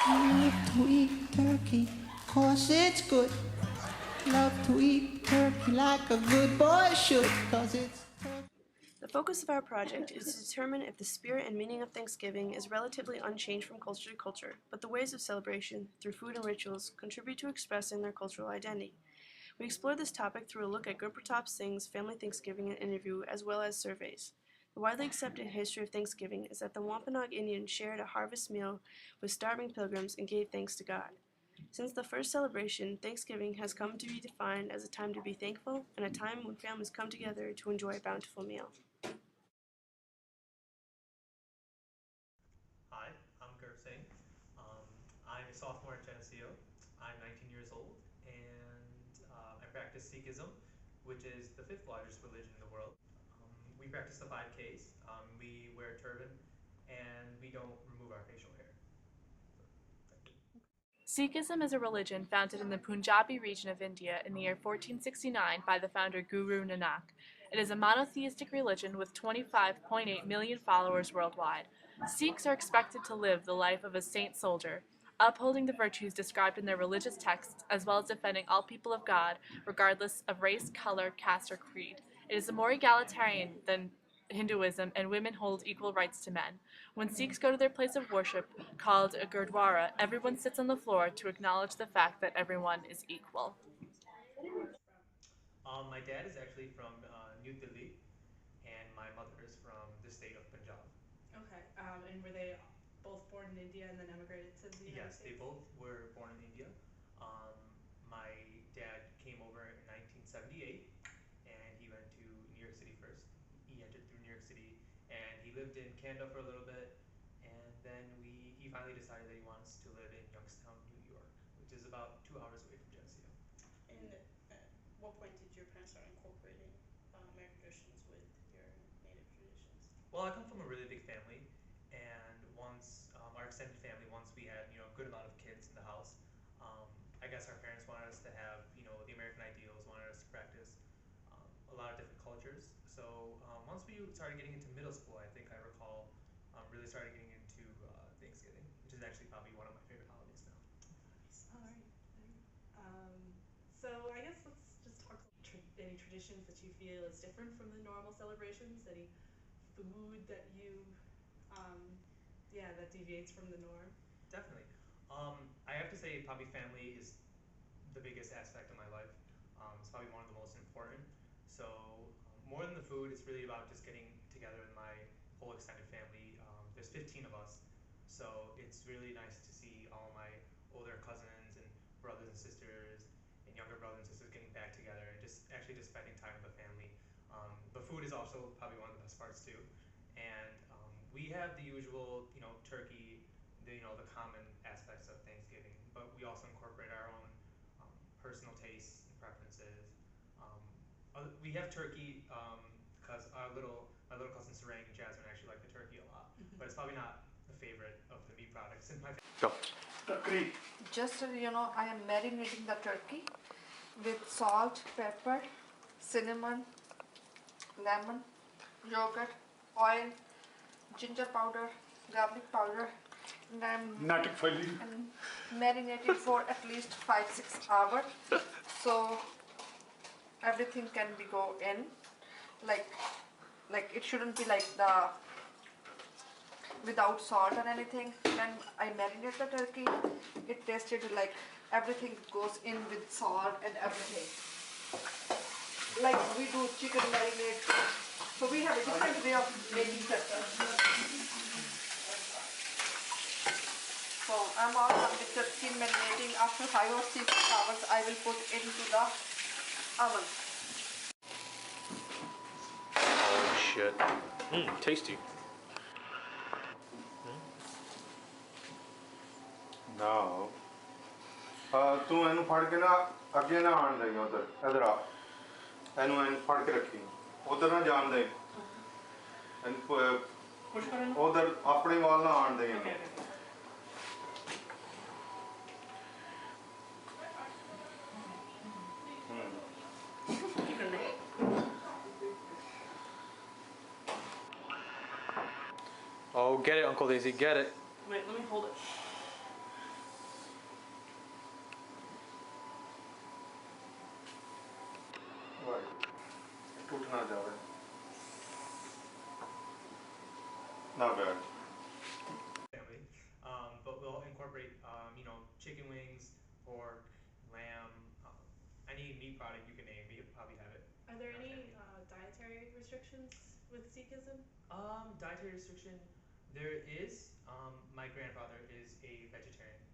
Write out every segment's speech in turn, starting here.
Love to eat turkey, cause it's good. Love to eat turkey like a good boy should, cause it's turkey. The focus of our project is to determine if the spirit and meaning of Thanksgiving is relatively unchanged from culture to culture, but the ways of celebration, through food and rituals, contribute to expressing their cultural identity. We explore this topic through a look at Gurpratap Singh's Family Thanksgiving and interview, as well as surveys. The widely accepted history of Thanksgiving is that the Wampanoag Indians shared a harvest meal with starving pilgrims and gave thanks to God. Since the first celebration, Thanksgiving has come to be defined as a time to be thankful and a time when families come together to enjoy a bountiful meal. Hi, I'm Gurp Singh. I'm a sophomore at Geneseo. I'm 19 years old, and I practice Sikhism, which is the fifth largest religion in the world. We practice the 5Ks, we wear a turban, and we don't remove our facial hair. Sikhism is a religion founded in the Punjabi region of India in the year 1469 by the founder Guru Nanak. It is a monotheistic religion with 25.8 million followers worldwide. Sikhs are expected to live the life of a saint soldier, upholding the virtues described in their religious texts, as well as defending all people of God, regardless of race, color, caste, or creed. It is more egalitarian than Hinduism, and women hold equal rights to men. When Sikhs go to their place of worship, called a gurdwara, everyone sits on the floor to acknowledge the fact that everyone is equal. My dad is actually from New Delhi, and my mother is from the state of Punjab. Okay, and were they both born in India and then emigrated to the United Yes, they States? both were born in India. Um, my dad came over in 1978, and he went to New York City first. He entered through New York City, and he lived in Canada for a little bit, and then he finally decided that he wants to live in Youngstown, New York, which is about 2 hours away from Geneseo. And at what point did your parents start incorporating American traditions with your native traditions? Well, I come from a really big family, and once our extended family, once we had a good amount of kids in the house, I guess our parents wanted us to have the American ideals, wanted us to practice a lot of different cultures. So once we started getting into middle school, I think I recall really started getting into Thanksgiving, which is actually probably one of my favorite holidays now. All right. So I guess let's just talk any traditions that you feel is different from the normal celebrations. Any food that that deviates from the norm. Definitely. I have to say, probably family is the biggest aspect of my life. It's probably one of the most important. So more than the food, it's really about just getting together with my whole extended family. There's 15 of us, so it's really nice to see all my older cousins and brothers and sisters and younger brothers and sisters getting back together and just spending time with the family. The food is also probably one of the best parts too, and we have the usual turkey, the common aspects of Thanksgiving, but we also incorporate our own personal tastes and preferences. We have turkey because my little cousin Sarang and Jasmine actually like the turkey a lot, but it's probably not the favorite of the meat products in my family. Just I am marinating the turkey with salt, pepper, cinnamon, lemon, yogurt, oil, ginger powder, garlic powder, and I'm marinating for at least 5-6 hours, so everything can be go in, like it shouldn't be like the without salt or anything. When I marinate the turkey, it tasted like everything goes in with salt and everything. Like we do chicken marinade, so we have a different way of making turkey. So I'm all done with turkey marinating. After 5 or 6 hours, I will put into the oven. Holy shit. Tasty. No. ਤੂੰ ਇਹਨੂੰ ਫੜ ਕੇ ਨਾ ਅੱਗੇ ਨਾ ਆਣ ਦੇਈਂ ਉਧਰ ਇਧਰ ਆ ਇਹਨੂੰ ਫੜ ਕੇ ਰੱਖੀ ਉਧਰ ਨਾ ਜਾਣ ਦੇ ਉਧਰ ਆਪਣੇ ਵੱਲ ਨਾ ਆਣ ਦੇਈਂ Oh, get it, Uncle Daisy, get it. Wait, let me hold it. ना जावे not bad. Family, but we'll incorporate, you know, chicken wings, pork, lamb, any meat product you can name. We probably have it. Are there in our any family. dietary restrictions with Sikhism? Dietary restriction, there is. My grandfather is a vegetarian.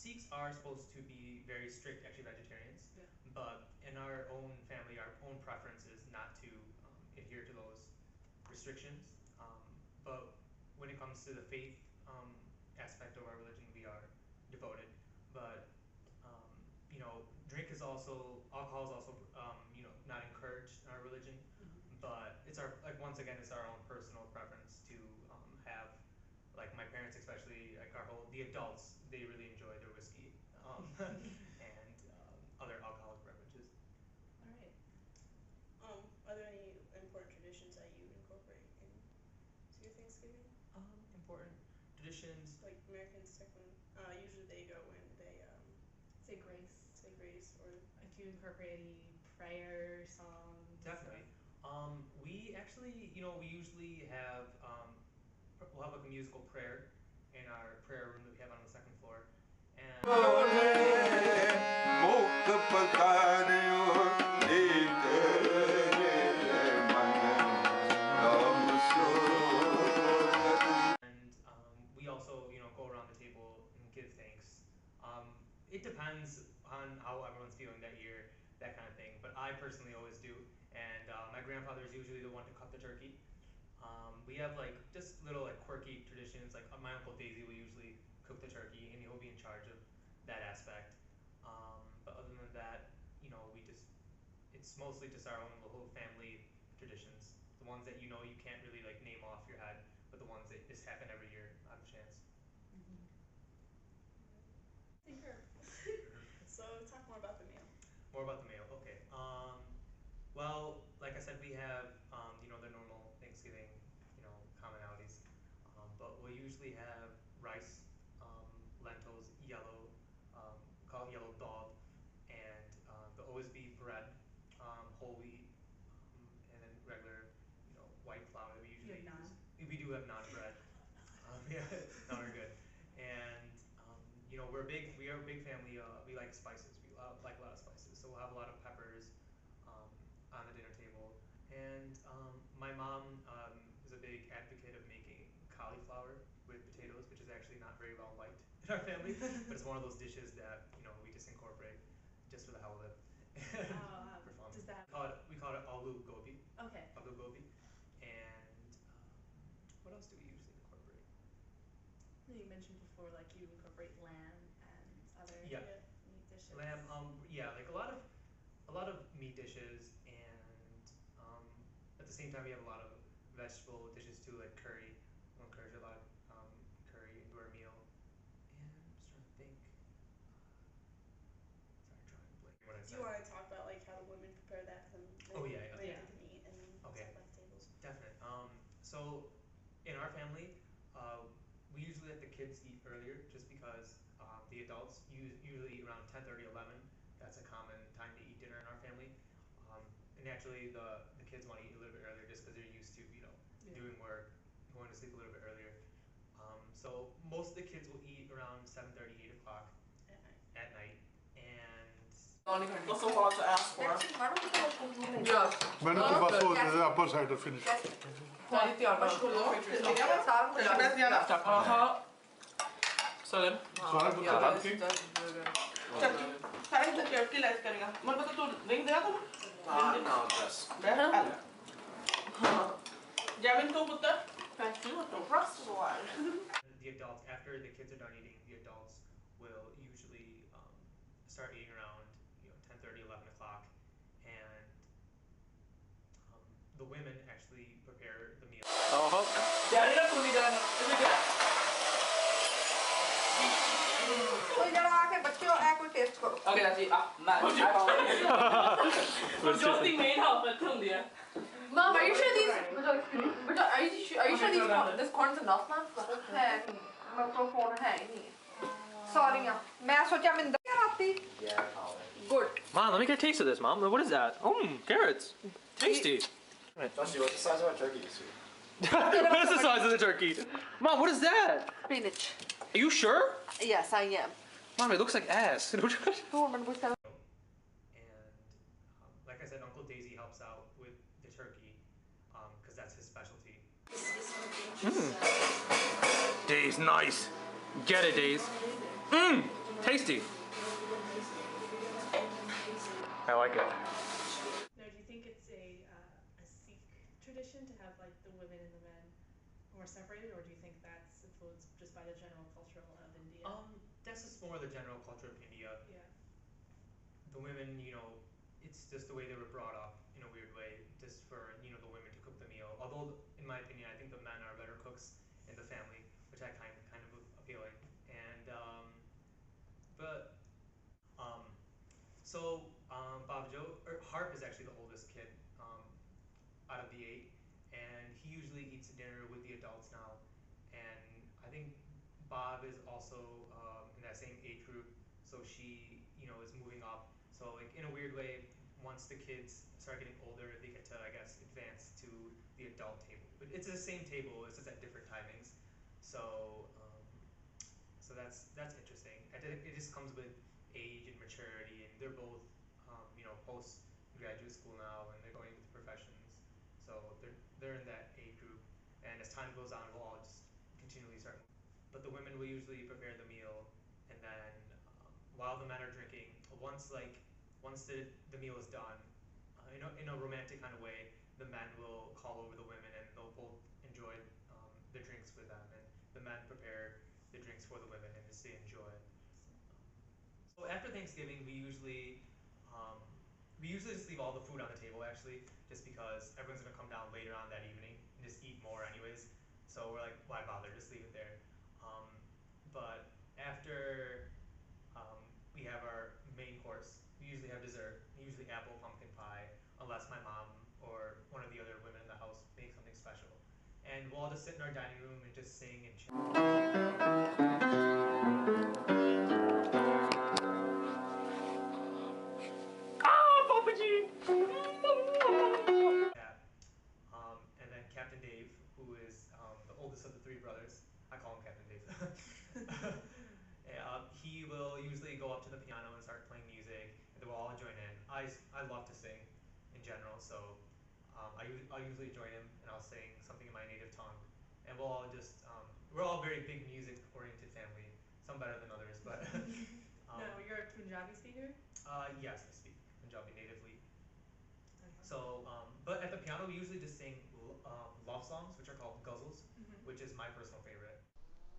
Sikhs are supposed to be very strict, actually, vegetarians. Yeah. But in our own family, our own preference is not to adhere to those restrictions. But when it comes to the faith aspect of our religion, we are devoted. But you know, alcohol is also you know, not encouraged in our religion. But it's our, like, once again, it's our own personal preference to have, like, my parents especially, like the adults, they really enjoy their whiskey and other alcoholic beverages. All right. Are there any important traditions that you incorporate into your Thanksgiving? Important traditions. Like Americans take when, usually they go when they Say grace. say grace or If you incorporate any prayer songs. Definitely. We actually, you know, we usually have, we'll have like a musical prayer in our prayer room that we have on the second floor. And we also, you know, go around the table and give thanks. It depends on how everyone's feeling that year, that kind of thing. But I personally always do. And my grandfather is usually the one to cut the turkey. We have like just little like quirky traditions. Like my Uncle Daisy will usually cook the turkey, and he'll be in charge of that aspect. But other than that, you know, it's mostly just our own little family traditions. The ones that, you know, you can't really like name off your head, but the ones that just happen every year on the chance. thinker. So talk more about the meal. More about the meal, okay. Well, like I said, we have you know, the normal Thanksgiving, you know, commonalities. But we'll usually have rice, lentils, yellow, call it yellow dal, and there'll always be bread, whole wheat, and then regular, you know, white flour that we You usually have naan? use. We do have naan bread. Yeah, naan are good. And you know, we are a big family. We like spices. We like a lot of spices. So we'll have a lot of peppers on the dinner table. And my mom is a big advocate of making cauliflower with potatoes, which is actually not very well liked in our family. But it's one of those dishes that, you know, we just incorporate just for the hell of it. For fun. Does that? We call it aloo gobi. Okay. Aloo gobi. And what else do we usually incorporate? You mentioned before, like you incorporate lamb and other Yeah. meat dishes. Lamb, yeah, like a lot of meat dishes, and at the same time we have a lot of vegetable dishes too, like curry. We'll encourage a lot of curry into our meal. And I'm just trying to think. Sorry, I'm drawing a blank. What I Do said. you want to talk about like how the women prepare that for them? Oh, yeah, yeah. Make Yeah. the meat and Okay. talk about the tables. Definite. So in our family, we usually let the kids eat earlier, just because the adults usually around 10:30, 11. That's a common time to eat dinner in our family. And naturally, the kids want to eat a little bit earlier, just because they're used to, you know, doing work, going to sleep a little bit earlier. So most of the kids will eat around 7:30, 8 o'clock At night. at night, and That's a lot to ask for. Yeah. When the bus was the upper side of finish. Salim. Sen inte turkey läs keringa. Men vad du ringde jag då? No, just. Jamin to put that. Thank you. To rust so the adults, after the kids are done eating, the adults will usually start eating around, you know, 10:30, 11 o'clock, and the women actually prepare the meal. Daddy na tuni dana. Is it good? कोई जरा आके बच्चों ऐ कोई test करो. Okay, that's it. Jyoti main help it ਹੁੰਦੀ ਹੈ. Mom, are you sure these? Are you sure this corn's enough, Mom? है नहीं. Microphone है ही नहीं. Sorry, Mom. मैं सोचा मैं इंदर आती. Yeah, probably. Good. Mom, let me get a taste of this, Mom. What is that? Carrots. Tasty. Dusty, what's the size of our turkey this week? What is the size of the turkey? Mom, what is that? Spinach. Are you sure? Yes, I am. Mom, it looks like ass. And like I said, Uncle Daisy helps out with the turkey because that's his specialty. Days, nice. Get it, Days. Mmm, tasty. I like it. Now, do you think it's a Sikh tradition to have like the women and the men more separated, or do you think that's influenced just by the general culture of India? That's just more the general culture of India. Yeah. The women, it's just the way they were brought up in a weird way, just for, the women to cook the meal. Although, in my opinion, I think the men are better cooks in the family, which I kind of appealing. And, Harp is actually the oldest kid out of the 8, and he usually eats dinner with the adults now. And I think Bob is also in that same age group, so she, is moving up. So like in a weird way, once the kids start getting older, they get to, I guess, advance to the adult table. But it's the same table, it's just at different timings. So that's interesting. It just comes with age and maturity, and they're both post graduate school now, and they're going into professions. So they're in that age group, and as time goes on, we'll all just continually start. But the women will usually prepare the meal, and then while the men are drinking, once the meal is done, in a romantic kind of way, the men will call over the women, and they'll both enjoy the drinks with them, and the men prepare the drinks for the women, and just they enjoy. So after Thanksgiving, we usually just leave all the food on the table, actually, just because everyone's gonna come down later on that evening and just eat more anyways. So we're like, why bother? Just leave it there. But after we have our main course, we usually have dessert. Usually apple pumpkin pie, unless my mom or one of the other women in the house make something special. And we'll all just sit in our dining room and just sing and chill. And then Captain Dave, who is the oldest of the 3 brothers, I call him Captain Dave. He will usually go up to the piano and start playing music, and then we'll all join in. I love to sing in general, so I'll usually join him, and I'll sing something in my native tongue. And we'll all just, we're all very big music-oriented family, some better than others, but... No, you're a Punjabi speaker? Yes, I speak Punjabi natively. So, but at the piano, we usually just sing love songs, which are called ghazals, which is my personal favorite.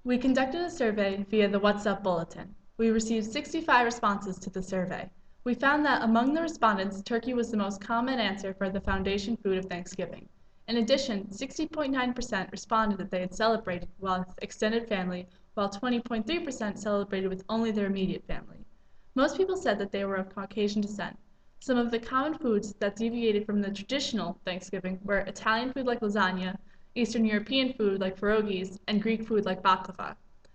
We conducted a survey via the WhatsApp bulletin. We received 65 responses to the survey. We found that among the respondents, turkey was the most common answer for the foundation food of Thanksgiving. In addition, 60.9% responded that they had celebrated with extended family, while 20.3% celebrated with only their immediate family. Most people said that they were of Caucasian descent. Some of the common foods that deviated from the traditional Thanksgiving were Italian food like lasagna, Eastern European food like pierogies, and Greek food like baklava.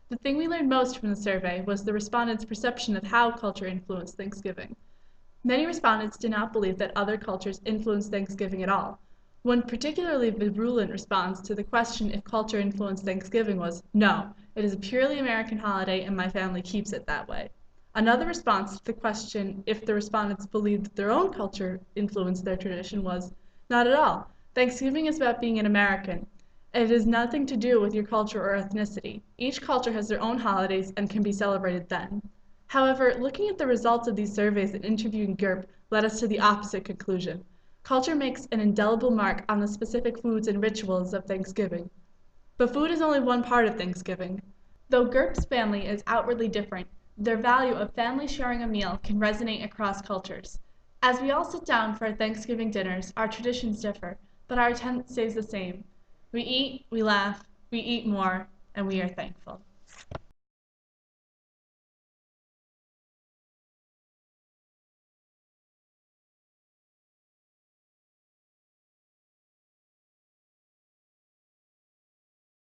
The thing we learned most from the survey was the respondents' perception of how culture influenced Thanksgiving. Many respondents did not believe that other cultures influenced Thanksgiving at all. One particularly virulent response to the question if culture influenced Thanksgiving was, "No, it is a purely American holiday and my family keeps it that way." Another response to the question if the respondents believed that their own culture influenced their tradition was, "Not at all. Thanksgiving is about being an American. It has nothing to do with your culture or ethnicity. Each culture has their own holidays and can be celebrated then." However, looking at the results of these surveys and interviewing GURP led us to the opposite conclusion. Culture makes an indelible mark on the specific foods and rituals of Thanksgiving. But food is only one part of Thanksgiving. Though GURP's family is outwardly different, their value of family sharing a meal can resonate across cultures. As we all sit down for our Thanksgiving dinners, our traditions differ, but our intent stays the same. We eat, we laugh, we eat more, and we are thankful.